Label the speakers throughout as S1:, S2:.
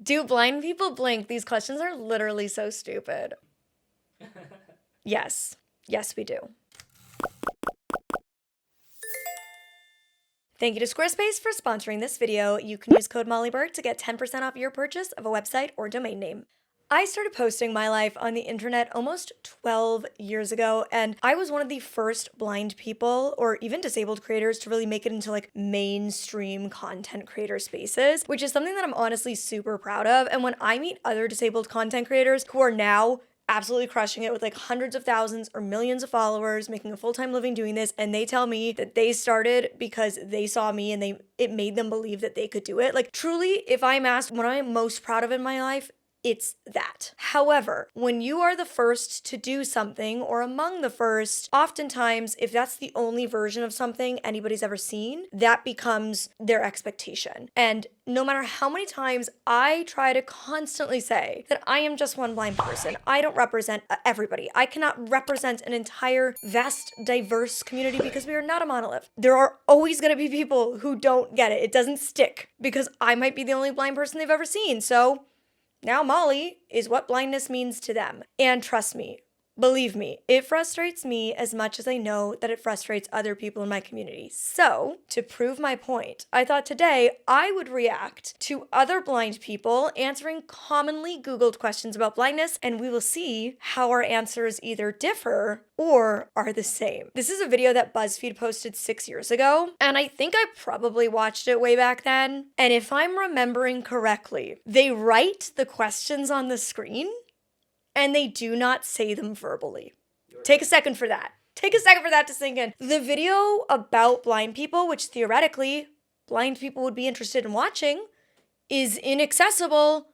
S1: Do blind people blink? These questions are literally so stupid. Yes. Yes, we do. Thank you to Squarespace for sponsoring this video. You can use code Molly Burke to get 10% off your purchase of a website or domain name. I started posting my life on the internet almost 12 years ago, and I was one of the first blind people or even disabled creators to really make it into like mainstream content creator spaces, which is something that I'm honestly super proud of. And when I meet other disabled content creators who are now absolutely crushing it with like hundreds of thousands or millions of followers, making a full-time living doing this, and they tell me that they started because they saw me and it made them believe that they could do it. Like truly, if I'm asked what I'm most proud of in my life, it's that. However, when you are the first to do something or among the first, oftentimes, if that's the only version of something anybody's ever seen, that becomes their expectation. And no matter how many times I try to constantly say that I am just one blind person, I don't represent everybody. I cannot represent an entire, vast, diverse community because we are not a monolith. There are always gonna be people who don't get it. It doesn't stick because I might be the only blind person they've ever seen. So now Molly is what blindness means to them. And trust me, believe me, it frustrates me as much as I know that it frustrates other people in my community. So, to prove my point, I thought today I would react to other blind people answering commonly Googled questions about blindness, and we will see how our answers either differ or are the same. This is a video that BuzzFeed posted 6 years ago, and I think I probably watched it way back then. And if I'm remembering correctly, they write the questions on the screen and they do not say them verbally. Take a second for that. Take a second for that to sink in. The video about blind people, which theoretically blind people would be interested in watching, is inaccessible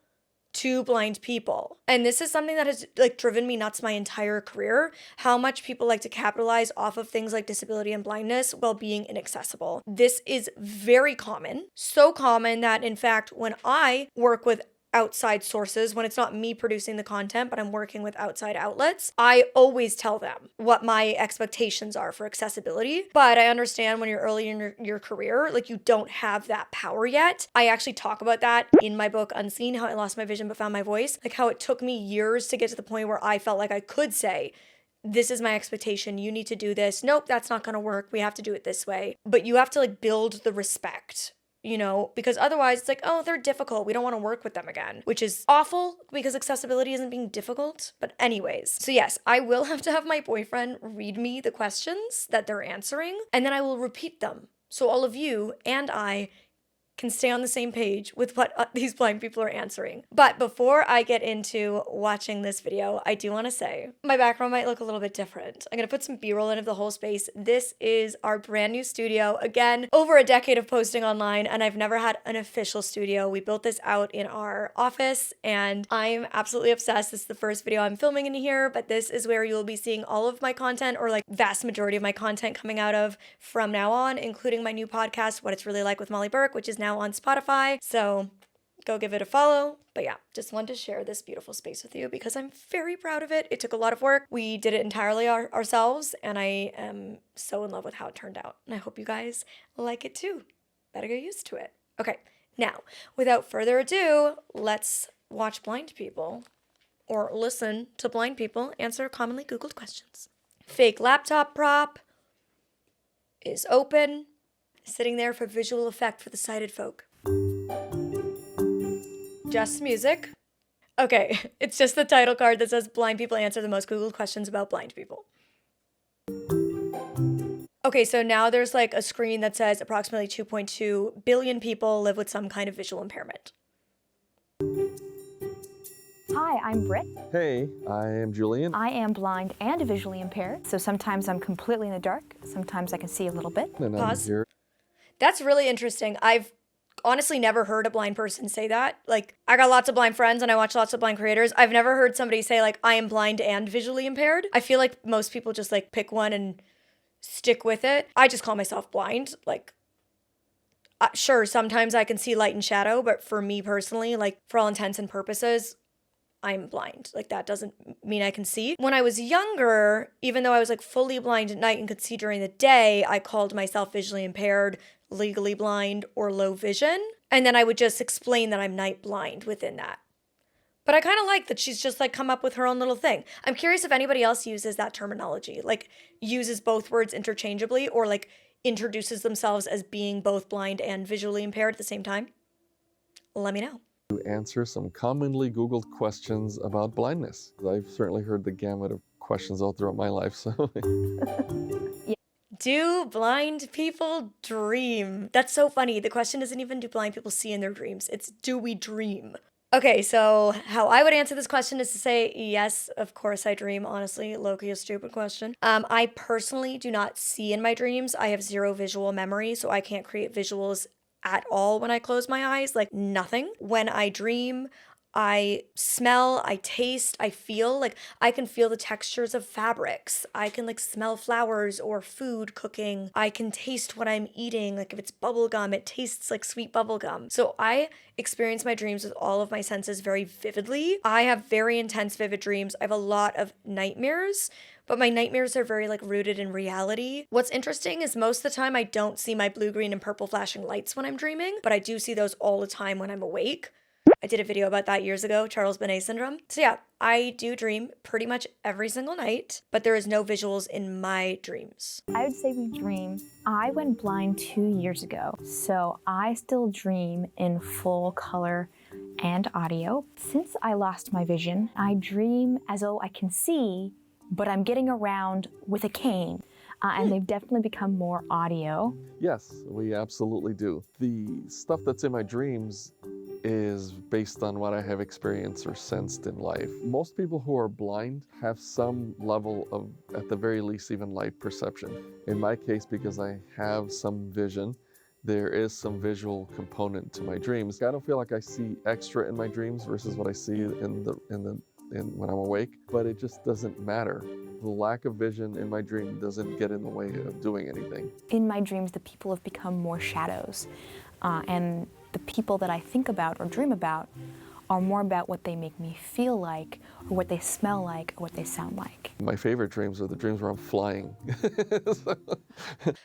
S1: to blind people. And this is something that has like driven me nuts my entire career, how much people like to capitalize off of things like disability and blindness while being inaccessible. This is very common, so common that in fact, when I work with outside sources, when it's not me producing the content, but I'm working with outside outlets, I always tell them what my expectations are for accessibility. But I understand when you're early in your career, like you don't have that power yet. I actually talk about that in my book, Unseen, How I Lost My Vision But Found My Voice, like how it took me years to get to the point where I felt like I could say, this is my expectation. You need to do this. Nope, that's not going to work. We have to do it this way. But you have to like build the respect, you know, because otherwise it's like, oh, they're difficult. We don't want to work with them again, which is awful because accessibility isn't being difficult. But anyways, so yes, I will have to have my boyfriend read me the questions that they're answering, and then I will repeat them. So all of you and I can stay on the same page with what these blind people are answering. But before I get into watching this video, I do want to say my background might look a little bit different. I'm going to put some B-roll in of the whole space. This is our brand new studio. Again, over a decade of posting online, and I've never had an official studio. We built this out in our office, and I'm absolutely obsessed. This is the first video I'm filming in here, but this is where you'll be seeing all of my content, or like vast majority of my content coming out of from now on, including my new podcast, What It's Really Like with Molly Burke, which is now on Spotify, so go give it a follow. But yeah, just wanted to share this beautiful space with you because I'm very proud of it. It took a lot of work. We did it entirely ourselves, and I am so in love with how it turned out. And I hope you guys like it too. Better get used to it. Okay, now, without further ado, let's watch blind people, or listen to blind people answer commonly Googled questions. Fake laptop prop is open, sitting there for visual effect for the sighted folk. Just music. Okay, it's just the title card that says blind people answer the most Googled questions about blind people. Okay, so now there's like a screen that says approximately 2.2 billion people live with some kind of visual impairment.
S2: Hi, I'm Britt.
S3: Hey, I am Julian.
S2: I am blind and visually impaired, so sometimes I'm completely in the dark, sometimes I can see a little bit.
S3: And
S1: Pause.
S3: I'm here.
S1: That's really interesting. I've honestly never heard a blind person say that. Like, I got lots of blind friends and I watch lots of blind creators. I've never heard somebody say like, I am blind and visually impaired. I feel like most people just like pick one and stick with it. I just call myself blind. Like, sure, sometimes I can see light and shadow, but for me personally, like for all intents and purposes, I'm blind. Like that doesn't mean I can see. When I was younger, even though I was like fully blind at night and could see during the day, I called myself visually impaired, legally blind, or low vision. And then I would just explain that I'm night blind within that. But I kind of like that she's just like come up with her own little thing. I'm curious if anybody else uses that terminology, like uses both words interchangeably or like introduces themselves as being both blind and visually impaired at the same time. Let me know.
S3: To answer some commonly Googled questions about blindness. I've certainly heard the gamut of questions all throughout my life, so.
S1: Do blind people dream? That's so funny. The question isn't even do blind people see in their dreams, it's do we dream? Okay, so how I would answer this question is to say, yes, of course I dream. Honestly, low-key a stupid question. I personally do not see in my dreams. I have zero visual memory, so I can't create visuals at all when I close my eyes, like nothing. When I dream, I smell, I taste, I feel, like I can feel the textures of fabrics. I can like smell flowers or food cooking. I can taste what I'm eating. Like if it's bubble gum, it tastes like sweet bubble gum. So I experience my dreams with all of my senses very vividly. I have very intense, vivid dreams. I have a lot of nightmares, but my nightmares are very like rooted in reality. What's interesting is most of the time I don't see my blue, green, and purple flashing lights when I'm dreaming, but I do see those all the time when I'm awake. I did a video about that years ago, Charles Bonnet syndrome. So yeah, I do dream pretty much every single night, but there is no visuals in my dreams.
S2: I would say we dream. I went blind 2 years ago, so I still dream in full color and audio. Since I lost my vision, I dream as though I can see, but I'm getting around with a cane. And they've definitely become more audio.
S3: Yes, we absolutely do. The stuff that's in my dreams is based on what I have experienced or sensed in life. Most people who are blind have some level of, at the very least, even light perception. In my case, because I have some vision, there is some visual component to my dreams. I don't feel like I see extra in my dreams versus what I see when I'm awake, but it just doesn't matter. The lack of vision in my dream doesn't get in the way of doing anything.
S2: In my dreams, the people have become more shadows, and the people that I think about or dream about are more about what they make me feel like, or what they smell like, or what they sound like.
S3: My favorite dreams are the dreams where I'm flying.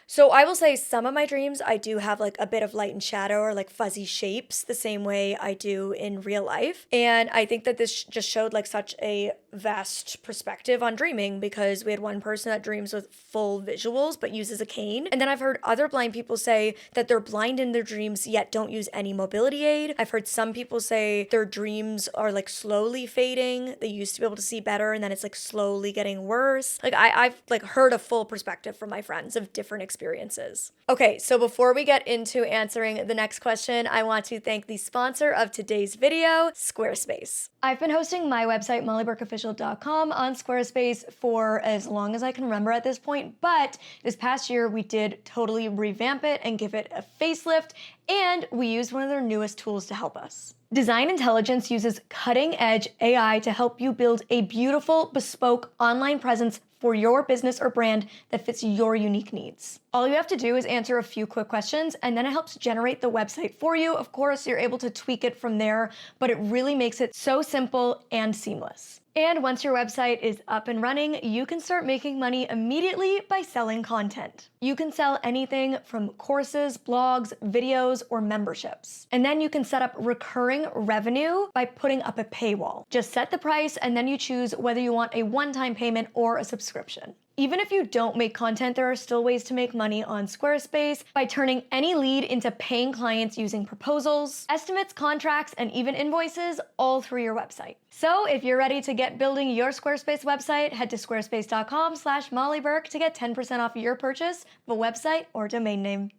S1: So I will say some of my dreams, I do have like a bit of light and shadow or like fuzzy shapes the same way I do in real life. And I think that this just showed like such a vast perspective on dreaming, because we had one person that dreams with full visuals but uses a cane. And then I've heard other blind people say that they're blind in their dreams yet don't use any mobility aid. I've heard some people say their dreams are like slowly fading. They used to be able to see better and then it's like slowly getting worse. Like I've like heard a full perspective from my friends of different experiences. Okay, so before we get into answering the next question, I want to thank the sponsor of today's video, Squarespace. I've been hosting my website, mollyburkeofficial.com, on Squarespace for as long as I can remember at this point, but this past year we did totally revamp it and give it a facelift, and we used one of their newest tools to help us. Design Intelligence uses cutting-edge AI to help you build a beautiful, bespoke online presence for your business or brand that fits your unique needs. All you have to do is answer a few quick questions, and then it helps generate the website for you. Of course, you're able to tweak it from there, but it really makes it so simple and seamless. And once your website is up and running, you can start making money immediately by selling content. You can sell anything from courses, blogs, videos, or memberships. And then you can set up recurring revenue by putting up a paywall. Just set the price, and then you choose whether you want a one-time payment or a subscription. Even if you don't make content, there are still ways to make money on Squarespace by turning any lead into paying clients using proposals, estimates, contracts, and even invoices all through your website. So if you're ready to get building your Squarespace website, head to squarespace.com/Molly Burke to get 10% off your purchase of a website or domain name.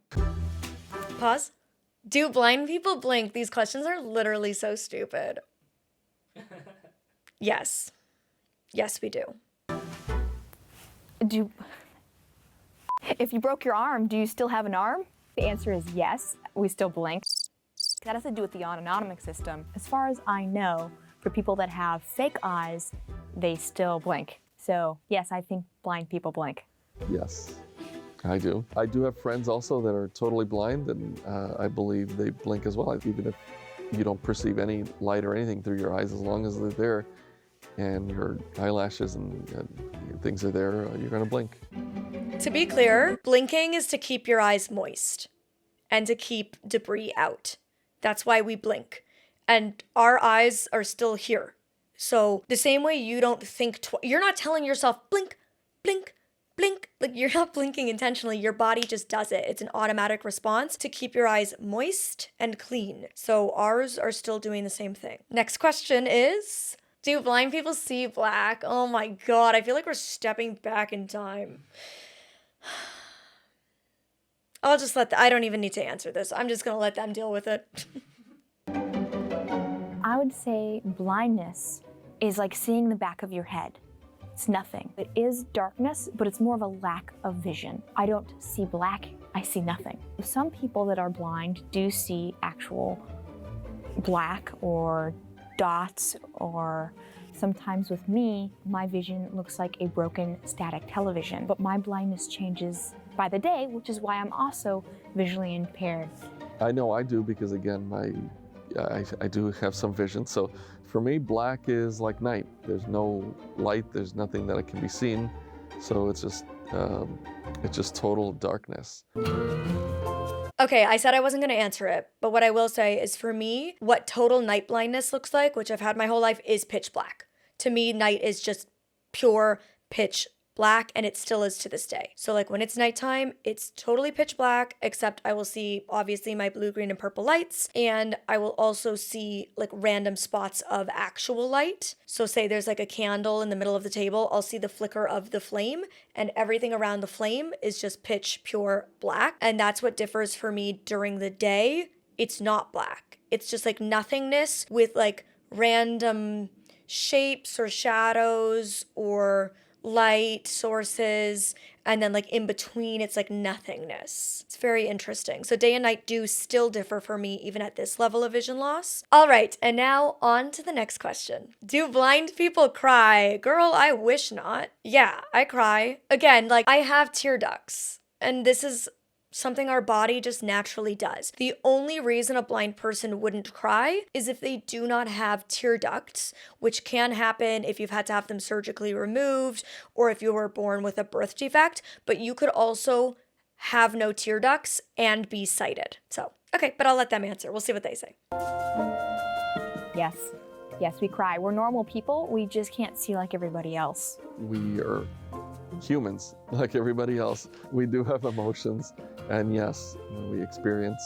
S1: Pause. Do blind people blink? These questions are literally so stupid. Yes. Yes, we do.
S2: If you broke your arm, do you still have an arm? The answer is yes, we still blink. That has to do with the autonomic system. As far as I know, for people that have fake eyes, they still blink. So yes, I think blind people blink.
S3: Yes, I do. I do have friends also that are totally blind, and I believe they blink as well. Even if you don't perceive any light or anything through your eyes, as long as they're there and your eyelashes and things are there, you're gonna blink.
S1: To be clear, blinking is to keep your eyes moist and to keep debris out. That's why we blink. And our eyes are still here. So the same way you don't think, you're not telling yourself, blink, blink, blink. Like you're not blinking intentionally. Your body just does it. It's an automatic response to keep your eyes moist and clean. So ours are still doing the same thing. Next question is, do blind people see black? Oh my God, I feel like we're stepping back in time. I'll just I don't even need to answer this. I'm just gonna let them deal with it.
S2: I would say blindness is like seeing the back of your head. It's nothing. It is darkness, but it's more of a lack of vision. I don't see black, I see nothing. Some people that are blind do see actual black or dots, or sometimes with me, my vision looks like a broken static television, but my blindness changes by the day, which is why I'm also visually impaired.
S3: I know I do because, again, I do have some vision. So for me, black is like night. There's no light, there's nothing that can be seen. So it's just total darkness.
S1: Okay, I said I wasn't going to answer it, but what I will say is, for me, what total night blindness looks like, which I've had my whole life, is pitch black. To me, night is just pure pitch black, and it still is to this day. So like when it's nighttime, it's totally pitch black, except I will see obviously my blue, green, and purple lights, and I will also see like random spots of actual light. So say there's like a candle in the middle of the table, I'll see the flicker of the flame, and everything around the flame is just pitch pure black. And that's what differs for me during the day. It's not black. It's just like nothingness with like random shapes or shadows or light sources, and then like in between it's like nothingness. It's very interesting. So day and night do still differ for me even at this level of vision loss. All right, and now on to the next question. Do blind people cry? Girl, I wish not. Yeah, I cry. Again, like I have tear ducts, and this is something our body just naturally does. The only reason a blind person wouldn't cry is if they do not have tear ducts, which can happen if you've had to have them surgically removed or if you were born with a birth defect, but you could also have no tear ducts and be sighted. So, okay, but I'll let them answer. We'll see what they say.
S2: Yes, we cry. We're normal people. We just can't see like everybody else.
S3: We are humans like everybody else. We do have emotions, and yes, when we experience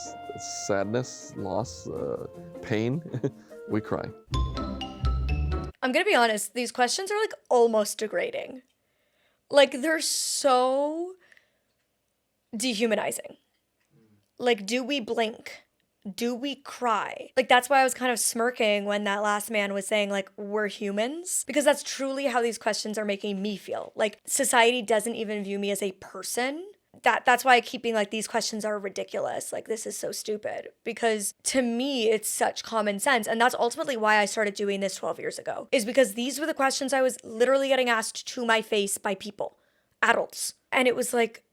S3: sadness, loss, pain, we cry.
S1: I'm gonna be honest, these questions are like almost degrading. Like they're so dehumanizing. Like, do we blink? Do we cry? Like, that's why I was kind of smirking when that last man was saying, like, we're humans. Because that's truly how these questions are making me feel. Like, society doesn't even view me as a person. That's why I keep being like, these questions are ridiculous. Like, this is so stupid. Because to me, it's such common sense. And that's ultimately why I started doing this 12 years ago. Is because these were the questions I was literally getting asked to my face by people, adults. And it was like,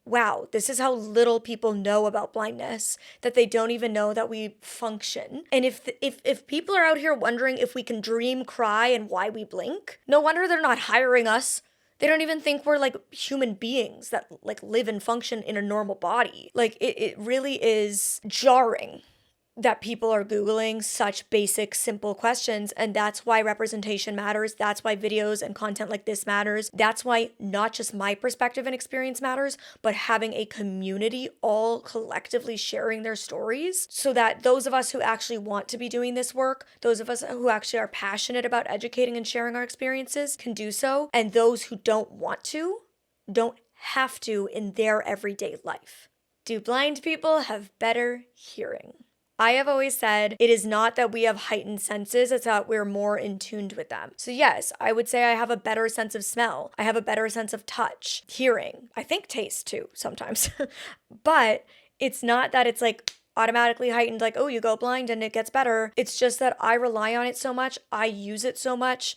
S1: wow, this is how little people know about blindness, that they don't even know that we function. And if people are out here wondering if we can dream, cry, and why we blink, no wonder they're not hiring us. They don't even think we're like human beings that like live and function in a normal body. Like it really is jarring that people are Googling such basic, simple questions. And that's why representation matters. That's why videos and content like this matters. That's why not just my perspective and experience matters, but having a community all collectively sharing their stories so that those of us who actually want to be doing this work, those of us who actually are passionate about educating and sharing our experiences can do so. And those who don't want to, don't have to in their everyday life. Do blind people have better hearing? I have always said it is not that we have heightened senses, it's that we're more in tuned with them. So yes, I would say I have a better sense of smell. I have a better sense of touch, hearing. I think taste too sometimes. But it's not that it's like automatically heightened, like, oh, you go blind and it gets better. It's just that I rely on it so much. I use it so much.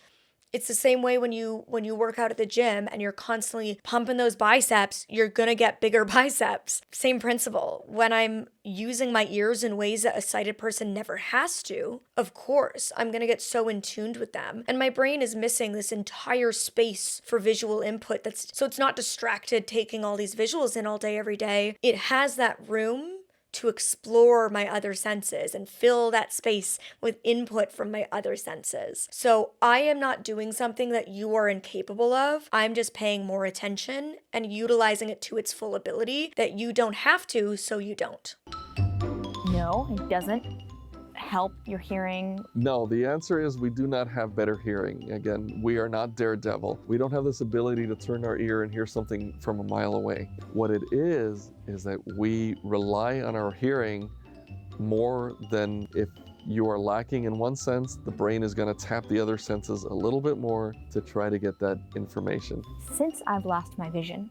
S1: It's the same way when you work out at the gym and you're constantly pumping those biceps, you're gonna get bigger biceps. Same principle. When I'm using my ears in ways that a sighted person never has to, of course, I'm gonna get so in tuned with them. And my brain is missing this entire space for visual input so it's not distracted taking all these visuals in all day, every day. It has that room to explore my other senses and fill that space with input from my other senses. So I am not doing something that you are incapable of. I'm just paying more attention and utilizing it to its full ability that you don't have to, so you don't.
S2: No, it doesn't help your hearing.
S3: No, the answer is we do not have better hearing. Again, we are not Daredevil. We don't have this ability to turn our ear and hear something from a mile away. What it is that we rely on our hearing more than if you are lacking in one sense, the brain is going to tap the other senses a little bit more to try to get that information.
S2: Since I've lost my vision,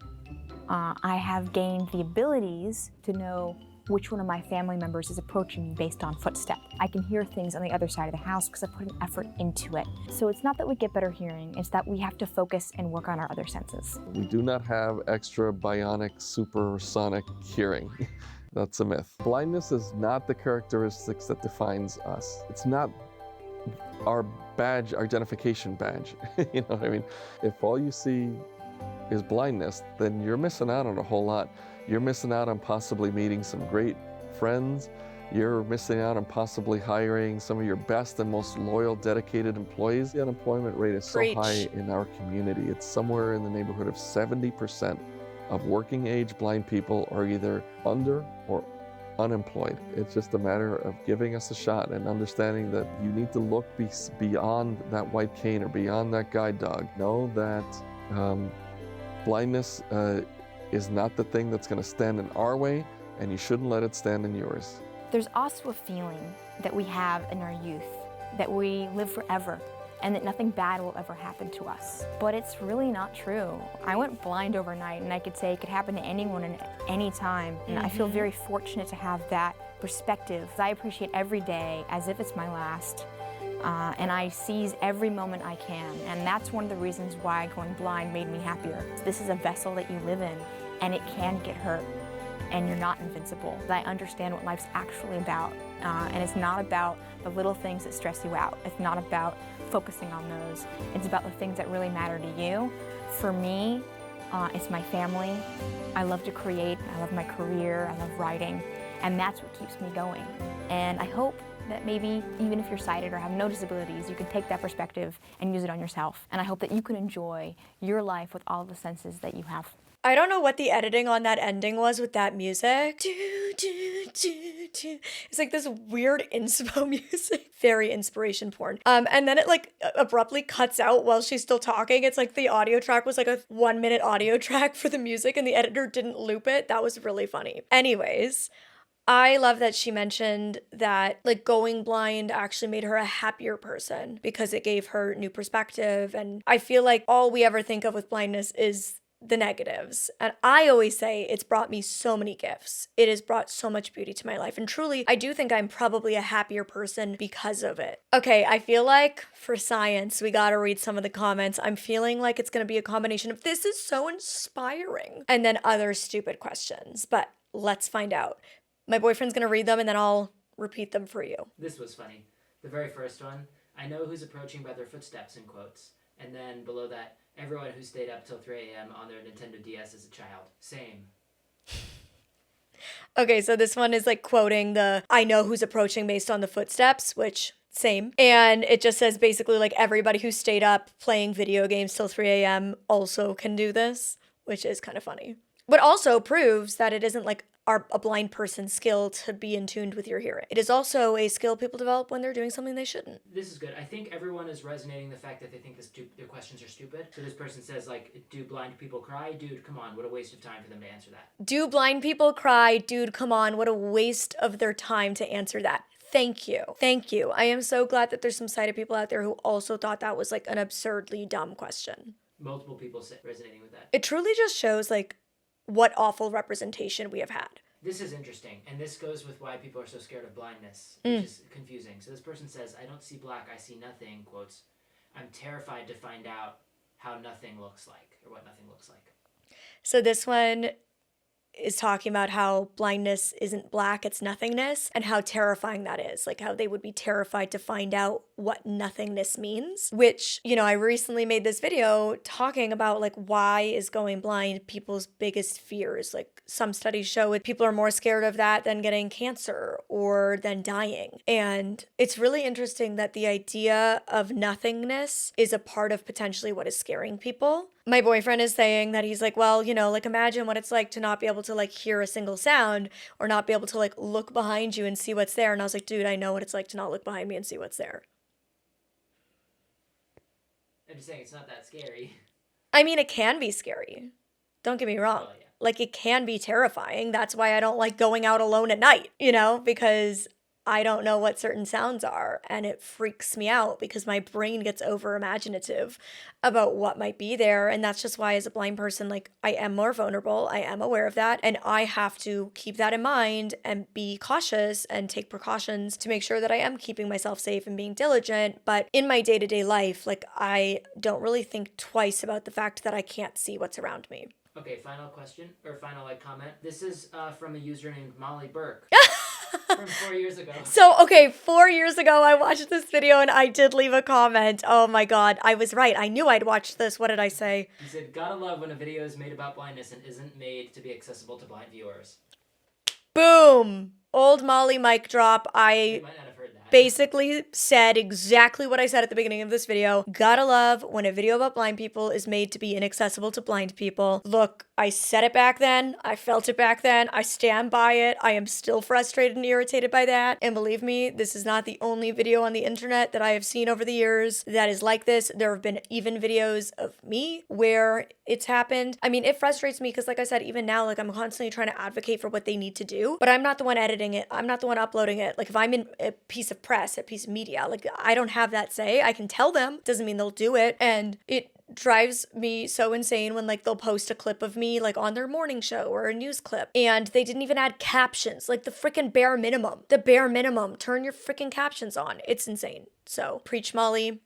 S2: I have gained the abilities to know which one of my family members is approaching me based on footstep. I can hear things on the other side of the house because I put an effort into it. So it's not that we get better hearing, it's that we have to focus and work on our other senses.
S3: We do not have extra bionic supersonic hearing. That's a myth. Blindness is not the characteristics that defines us. It's not our badge, identification badge. You know what I mean? If all you see is blindness, then you're missing out on a whole lot. You're missing out on possibly meeting some great friends. You're missing out on possibly hiring some of your best and most loyal, dedicated employees. The unemployment rate is so high in our community. It's somewhere in the neighborhood of 70% of working age blind people are either under or unemployed. It's just a matter of giving us a shot and understanding that you need to look beyond that white cane or beyond that guide dog. Know that blindness is not the thing that's going to stand in our way, and you shouldn't let it stand in yours.
S2: There's also a feeling that we have in our youth that we live forever and that nothing bad will ever happen to us. But it's really not true. I went blind overnight, and I could say it could happen to anyone at any time. And I feel very fortunate to have that perspective. I appreciate every day as if it's my last. And I seize every moment I can. And that's one of the reasons why going blind made me happier. This is a vessel that you live in, and it can get hurt, and you're not invincible. I understand what life's actually about, and it's not about the little things that stress you out. It's not about focusing on those. It's about the things that really matter to you. For me, it's my family. I love to create. I love my career. I love writing, and that's what keeps me going. And I hope that maybe even if you're sighted or have no disabilities, you can take that perspective and use it on yourself. And I hope that you can enjoy your life with all the senses that you have.
S1: I don't know what the editing on that ending was with that music. Do, do, do, do. It's like this weird inspo music. Very inspiration porn. And then it like abruptly cuts out while she's still talking. It's like the audio track was like a 1-minute audio track for the music and the editor didn't loop it. That was really funny. Anyways, I love that she mentioned that like going blind actually made her a happier person because it gave her new perspective. And I feel like all we ever think of with blindness is the negatives. And I always say it's brought me so many gifts. It has brought so much beauty to my life. And truly, I do think I'm probably a happier person because of it. Okay, I feel like for science, we gotta read some of the comments. I'm feeling like it's gonna be a combination of this is so inspiring and then other stupid questions. But let's find out. My boyfriend's gonna read them and then I'll repeat them for you.
S4: This was funny. The very first one, I know who's approaching by their footsteps, in quotes. And then below that, everyone who stayed up till 3 a.m. on their Nintendo DS as a child. Same.
S1: Okay, so this one is like quoting the I know who's approaching based on the footsteps, which same. And it just says basically like everybody who stayed up playing video games till 3 a.m. also can do this, which is kind of funny. But also proves that it isn't like a blind person's skill to be in tune with your hearing. It is also a skill people develop when they're doing something they shouldn't.
S4: This is good. I think everyone is resonating the fact that they think their questions are stupid. So this person says, like, do blind people cry? Dude, come on, what a waste of time for them to answer that.
S1: Do blind people cry? Dude, come on, what a waste of their time to answer that. Thank you. Thank you. I am so glad that there's some sighted people out there who also thought that was like an absurdly dumb question.
S4: Multiple people resonating with that.
S1: It truly just shows like what awful representation we have had.
S4: This is interesting, and this goes with why people are so scared of blindness, which is confusing. So this person says, I don't see black, I see nothing, quotes. I'm terrified to find out how nothing looks like, or what nothing looks like.
S1: So this one is talking about how blindness isn't black, it's nothingness, and how terrifying that is. Like how they would be terrified to find out what nothingness means, which, you know, I recently made this video talking about like why is going blind people's biggest fears. Like some studies show it, people are more scared of that than getting cancer or than dying. And it's really interesting that the idea of nothingness is a part of potentially what is scaring people. My boyfriend is saying that he's like, well, you know, like imagine what it's like to not be able to like hear a single sound or not be able to like look behind you and see what's there. And I was like, dude, I know what it's like to not look behind me and see what's there.
S4: I'm just saying it's not that scary.
S1: I mean, it can be scary. Don't get me wrong.
S4: Well, yeah.
S1: Like it can be terrifying. That's why I don't like going out alone at night, you know, because I don't know what certain sounds are and it freaks me out because my brain gets over imaginative about what might be there. And that's just why as a blind person, like I am more vulnerable. I am aware of that. And I have to keep that in mind and be cautious and take precautions to make sure that I am keeping myself safe and being diligent. But in my day-to-day life, like I don't really think twice about the fact that I can't see what's around me.
S4: Okay, final question, or final comment. This is from a user named Molly Burke. From 4 years ago.
S1: So, okay, 4 years ago, I watched this video and I did leave a comment. Oh my God, I was right. I knew I'd watched this. What did I say?
S4: He said, gotta love when a video is made about blindness and isn't made to be accessible to blind viewers.
S1: Boom. Old Molly mic drop.
S4: You might not have heard that.
S1: Basically said exactly what I said at the beginning of this video. Gotta love when a video about blind people is made to be inaccessible to blind people. Look, I said it back then. I felt it back then. I stand by it. I am still frustrated and irritated by that. And believe me, this is not the only video on the internet that I have seen over the years that is like this. There have been even videos of me where it's happened. I mean, it frustrates me because like I said, even now, like I'm constantly trying to advocate for what they need to do, but I'm not the one editing it. I'm not the one uploading it. Like if I'm in a piece of press, a piece of media, like I don't have that say. I can tell them, doesn't mean they'll do it. And it drives me so insane when like they'll post a clip of me like on their morning show or a news clip and they didn't even add captions, like the freaking bare minimum. The bare minimum. Turn your freaking captions on. It's insane. So preach, Molly.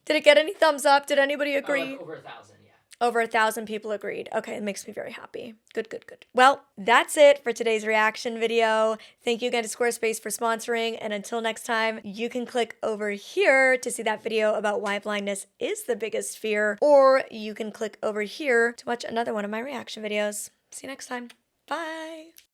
S1: Did it get any thumbs up? Did anybody agree?
S4: Like over 1,000, yeah.
S1: Over 1,000 people agreed. Okay, it makes me very happy. Good, good, good. Well, that's it for today's reaction video. Thank you again to Squarespace for sponsoring. And until next time, you can click over here to see that video about why blindness is the biggest fear, or you can click over here to watch another one of my reaction videos. See you next time. Bye.